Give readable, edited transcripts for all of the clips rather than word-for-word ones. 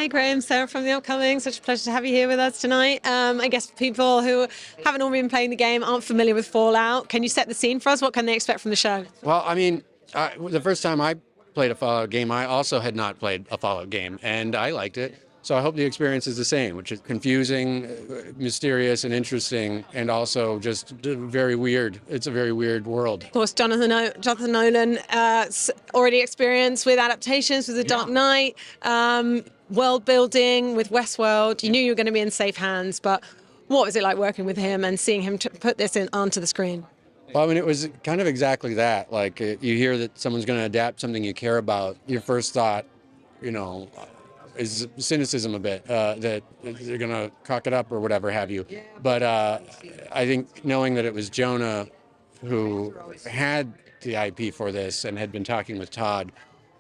Hi, Graham, Sarah from The Upcoming. Such a pleasure to have you here with us tonight. I guess people who haven't already been playing the game aren't familiar with Fallout. Can you set the scene for us? What can they expect from the show? Well, I mean, the first time I played a Fallout game, I also had not played a Fallout game, and I liked it. So I hope the experience is the same, which is confusing, mysterious, and interesting, and also just very weird. It's a very weird world. Of course, Jonathan Nolan, already experienced with adaptations with The Dark Knight, world building with Westworld. You knew you were going to be in safe hands, but what was it like working with him and seeing him put this onto the screen? Well, I mean, it was kind of exactly that. Like, you hear that someone's going to adapt something you care about. Your first thought, is cynicism a bit, that they're going to cock it up or whatever have you. But I think knowing that it was Jonah who had the IP for this and had been talking with Todd,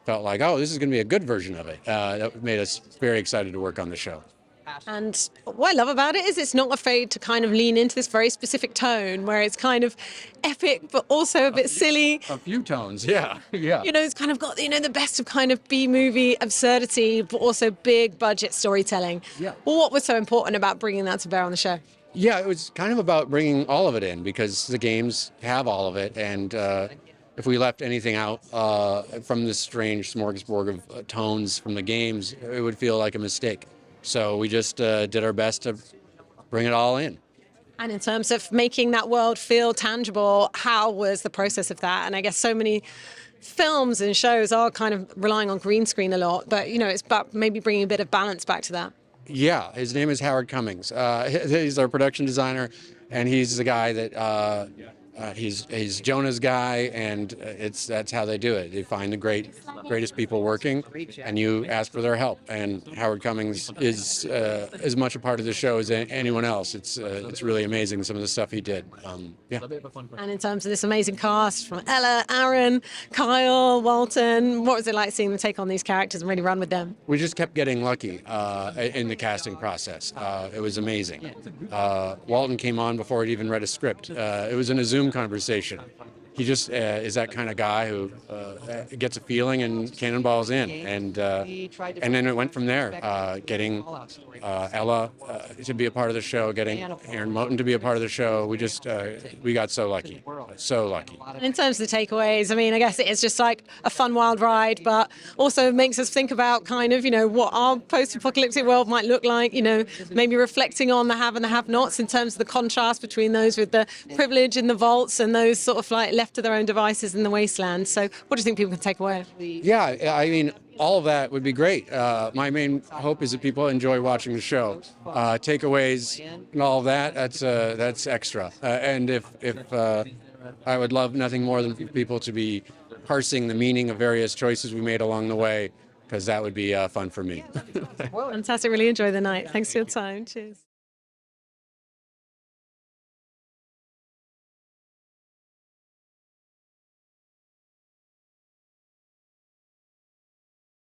felt like, oh, this is going to be a good version of it. That made us very excited to work on the show. And what I love about it is it's not afraid to kind of lean into this very specific tone where it's kind of epic, but also a bit silly. A few tones, yeah. It's kind of got, the best of kind of B-movie absurdity, but also big budget storytelling. Yeah. Well, what was so important about bringing that to bear on the show? Yeah, it was kind of about bringing all of it in because the games have all of it. And if we left anything out from this strange smorgasbord of tones from the games, it would feel like a mistake. So we just did our best to bring it all in. And in terms of making that world feel tangible, how was the process of that? And I guess so many films and shows are kind of relying on green screen a lot, but it's about maybe bringing a bit of balance back to that. Yeah, his name is Howard Cummings. He's our production designer, and he's the guy that he's Jonah's guy, and that's how they do it. They find the greatest people working, and you ask for their help. And Howard Cummings is as much a part of the show as anyone else. It's really amazing some of the stuff he did. Yeah. And in terms of this amazing cast from Ella, Aaron, Kyle, Walton, what was it like seeing them take on these characters and really run with them? We just kept getting lucky in the casting process. It was amazing. Walton came on before he'd even read a script. It was in a Zoom conversation. He just is that kind of guy who gets a feeling and cannonballs in, and then it went from there. Getting Ella to be a part of the show, getting Aaron Moten to be a part of the show. We got so lucky, so lucky. In terms of the takeaways, I guess it's just like a fun, wild ride, but also makes us think about kind of what our post-apocalyptic world might look like. Maybe reflecting on the have and the have-nots in terms of the contrast between those with the privilege in the vaults and those sort of like left to their own devices in the wasteland. So what do you think people can take away? Yeah, I mean, all of that would be great. My main hope is that people enjoy watching the show. Takeaways and all of that's extra. And if I would love nothing more than for people to be parsing the meaning of various choices we made along the way, because that would be fun for me. Fantastic. Really enjoy the night. Thanks for your time. Cheers.